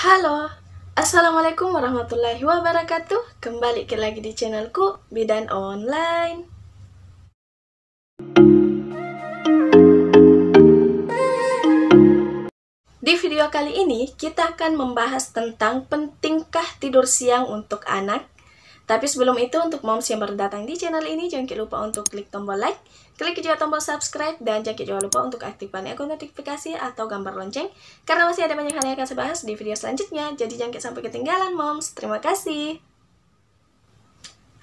Halo, Assalamualaikum warahmatullahi wabarakatuh. Kembali lagi di channelku Bidan Online. Di video kali ini kita akan membahas tentang pentingkah tidur siang untuk anak. Tapi sebelum itu, untuk moms yang baru datang di channel ini, jangan lupa untuk klik tombol like, klik juga tombol subscribe, dan jangan lupa untuk aktifkan akun notifikasi atau gambar lonceng, karena masih ada banyak hal yang akan saya bahas di video selanjutnya, jadi jangan sampai ketinggalan moms. Terima kasih.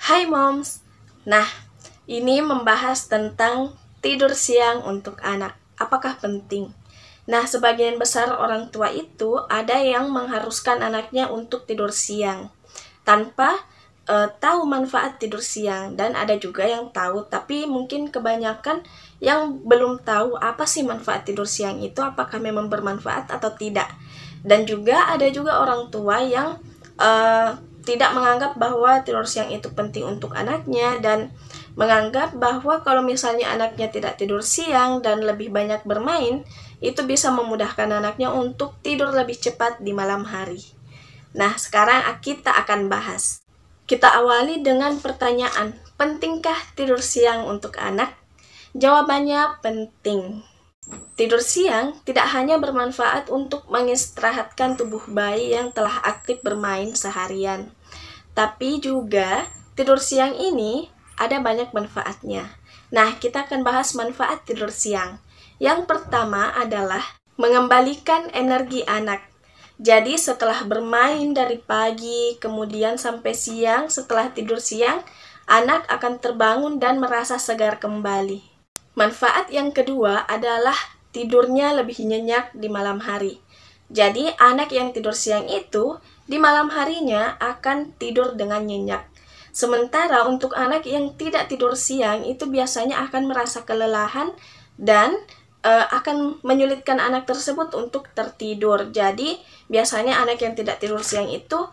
Hai moms. Nah, ini membahas tentang tidur siang untuk anak. Apakah penting? Nah, sebagian besar orang tua itu ada yang mengharuskan anaknya untuk tidur siang tanpa tahu manfaat tidur siang, dan ada juga yang tahu tapi mungkin kebanyakan yang belum tahu apa sih manfaat tidur siang itu, apakah memang bermanfaat atau tidak. Dan juga ada juga orang tua yang tidak menganggap bahwa tidur siang itu penting untuk anaknya, dan menganggap bahwa kalau misalnya anaknya tidak tidur siang dan lebih banyak bermain, itu bisa memudahkan anaknya untuk tidur lebih cepat di malam hari. Nah, sekarang kita akan bahas. Kita awali dengan pertanyaan, pentingkah tidur siang untuk anak? Jawabannya penting. Tidur siang tidak hanya bermanfaat untuk mengistirahatkan tubuh bayi yang telah aktif bermain seharian, tapi juga tidur siang ini ada banyak manfaatnya. Nah, kita akan bahas manfaat tidur siang. Yang pertama adalah mengembalikan energi anak. Jadi setelah bermain dari pagi, kemudian sampai siang, setelah tidur siang, anak akan terbangun dan merasa segar kembali. Manfaat yang kedua adalah tidurnya lebih nyenyak di malam hari. Jadi anak yang tidur siang itu, di malam harinya akan tidur dengan nyenyak. Sementara untuk anak yang tidak tidur siang itu biasanya akan merasa kelelahan dan akan menyulitkan anak tersebut untuk tertidur. Jadi biasanya anak yang tidak tidur siang itu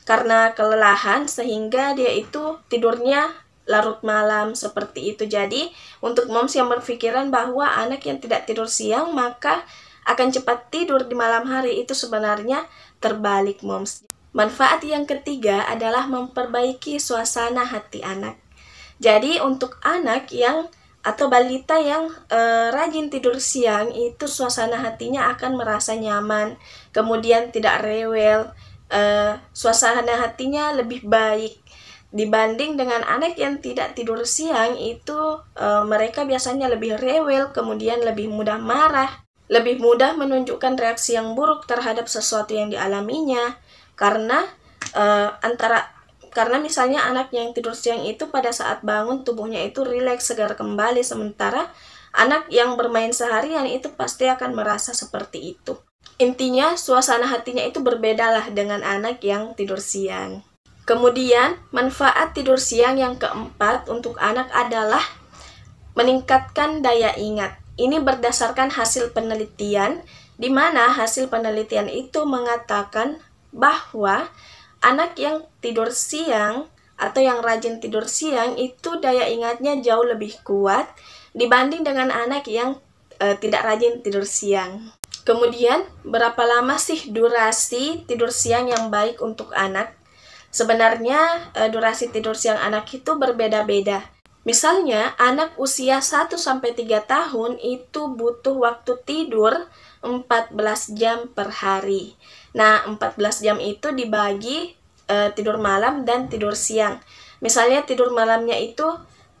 karena kelelahan sehingga dia itu tidurnya larut malam seperti itu. Jadi untuk moms yang berpikiran bahwa anak yang tidak tidur siang maka akan cepat tidur di malam hari, itu sebenarnya terbalik moms. Manfaat yang ketiga adalah memperbaiki suasana hati anak. Jadi untuk anak yang atau balita yang rajin tidur siang itu suasana hatinya akan merasa nyaman, kemudian tidak rewel, suasana hatinya lebih baik dibanding dengan anak yang tidak tidur siang itu mereka biasanya lebih rewel, kemudian lebih mudah marah, lebih mudah menunjukkan reaksi yang buruk terhadap sesuatu yang dialaminya, karena karena misalnya anak yang tidur siang itu pada saat bangun tubuhnya itu rileks, segar kembali, sementara anak yang bermain seharian itu pasti akan merasa seperti itu. Intinya suasana hatinya itu berbedalah dengan anak yang tidur siang. Kemudian manfaat tidur siang yang keempat untuk anak adalah meningkatkan daya ingat. Ini berdasarkan hasil penelitian, di mana hasil penelitian itu mengatakan bahwa anak yang tidur siang atau yang rajin tidur siang itu daya ingatnya jauh lebih kuat dibanding dengan anak yang tidak rajin tidur siang. Kemudian, berapa lama sih durasi tidur siang yang baik untuk anak? Sebenarnya durasi tidur siang anak itu berbeda-beda. Misalnya, anak usia 1-3 tahun itu butuh waktu tidur 14 jam per hari. Nah, 14 jam itu dibagi tidur malam dan tidur siang. Misalnya tidur malamnya itu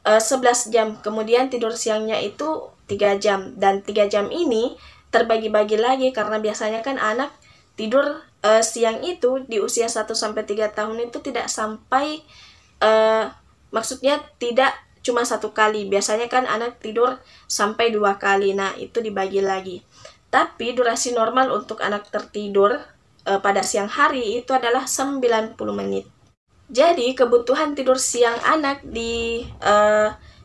11 jam, kemudian tidur siangnya itu 3 jam. Dan 3 jam ini terbagi-bagi lagi karena biasanya kan anak tidur siang itu di usia 1-3 tahun itu tidak sampai, maksudnya tidak cuma 1 kali. Biasanya kan anak tidur sampai 2 kali. Nah, itu dibagi lagi. Tapi durasi normal untuk anak tertidur pada siang hari itu adalah 90 menit. Jadi kebutuhan tidur siang anak di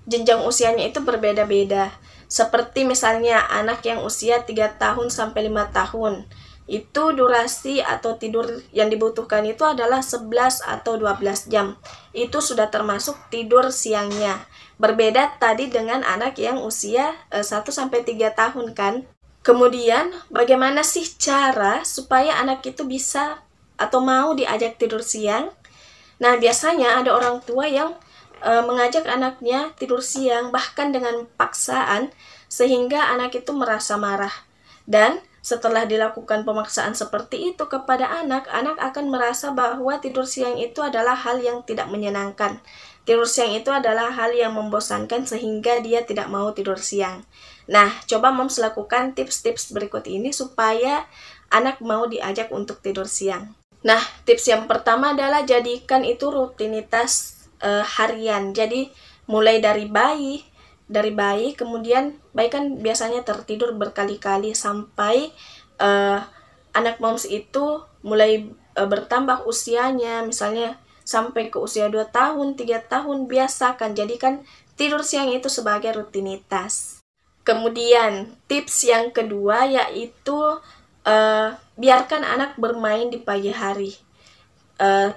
jenjang usianya itu berbeda-beda. Seperti misalnya anak yang usia 3 tahun sampai 5 tahun. Itu durasi atau tidur yang dibutuhkan itu adalah 11 atau 12 jam. Itu sudah termasuk tidur siangnya. Berbeda tadi dengan anak yang usia 1-3 tahun kan. Kemudian, bagaimana sih cara supaya anak itu bisa atau mau diajak tidur siang? Nah, biasanya ada orang tua yang mengajak anaknya tidur siang bahkan dengan paksaan sehingga anak itu merasa marah. Dan setelah dilakukan pemaksaan seperti itu kepada anak, anak akan merasa bahwa tidur siang itu adalah hal yang tidak menyenangkan. Tidur siang itu adalah hal yang membosankan sehingga dia tidak mau tidur siang. Nah, coba Moms lakukan tips-tips berikut ini supaya anak mau diajak untuk tidur siang. Nah, tips yang pertama adalah jadikan itu rutinitas harian. Jadi, mulai dari bayi, kemudian bayi kan biasanya tertidur berkali-kali sampai anak Moms itu mulai bertambah usianya, misalnya sampai ke usia 2 tahun, 3 tahun, biasakan jadikan tidur siang itu sebagai rutinitas. Kemudian, tips yang kedua yaitu biarkan anak bermain di pagi hari.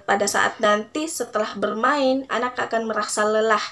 Pada saat nanti setelah bermain, anak akan merasa lelah.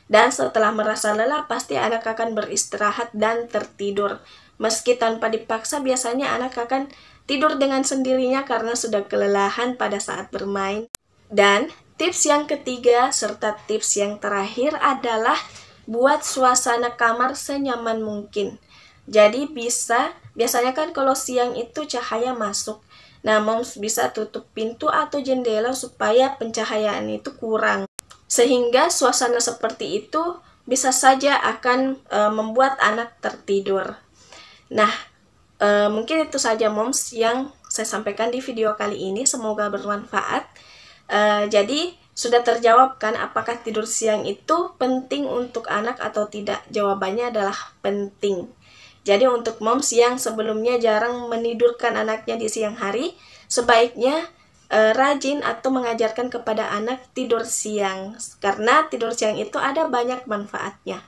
Dan setelah merasa lelah, pasti anak akan beristirahat dan tertidur. Meski tanpa dipaksa, biasanya anak akan tidur dengan sendirinya karena sudah kelelahan pada saat bermain. Dan tips yang ketiga serta tips yang terakhir adalah buat suasana kamar senyaman mungkin. Jadi biasanya kan kalau siang itu cahaya masuk. Nah, Moms bisa tutup pintu atau jendela supaya pencahayaan itu kurang. Sehingga suasana seperti itu bisa saja akan membuat anak tertidur. Nah, mungkin itu saja Moms yang saya sampaikan di video kali ini. Semoga bermanfaat. Jadi, sudah terjawab kan apakah tidur siang itu penting untuk anak atau tidak? Jawabannya adalah penting. Jadi untuk Moms yang sebelumnya jarang menidurkan anaknya di siang hari, sebaiknya rajin atau mengajarkan kepada anak tidur siang. Karena tidur siang itu ada banyak manfaatnya.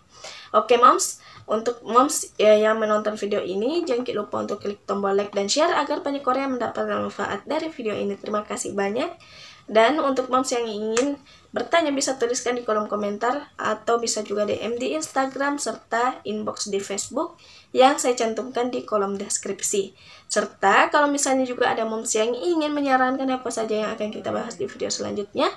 Oke Moms, untuk Moms yang menonton video ini, jangan lupa untuk klik tombol like dan share agar banyak orang yang mendapatkan manfaat dari video ini. Terima kasih banyak. Dan untuk Moms yang ingin bertanya bisa tuliskan di kolom komentar atau bisa juga DM di Instagram serta inbox di Facebook yang saya cantumkan di kolom deskripsi. Serta kalau misalnya juga ada Moms yang ingin menyarankan apa saja yang akan kita bahas di video selanjutnya,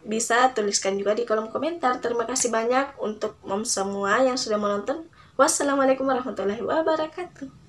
bisa tuliskan juga di kolom komentar. Terima kasih banyak untuk Moms semua yang sudah menonton. Wassalamualaikum warahmatullahi wabarakatuh.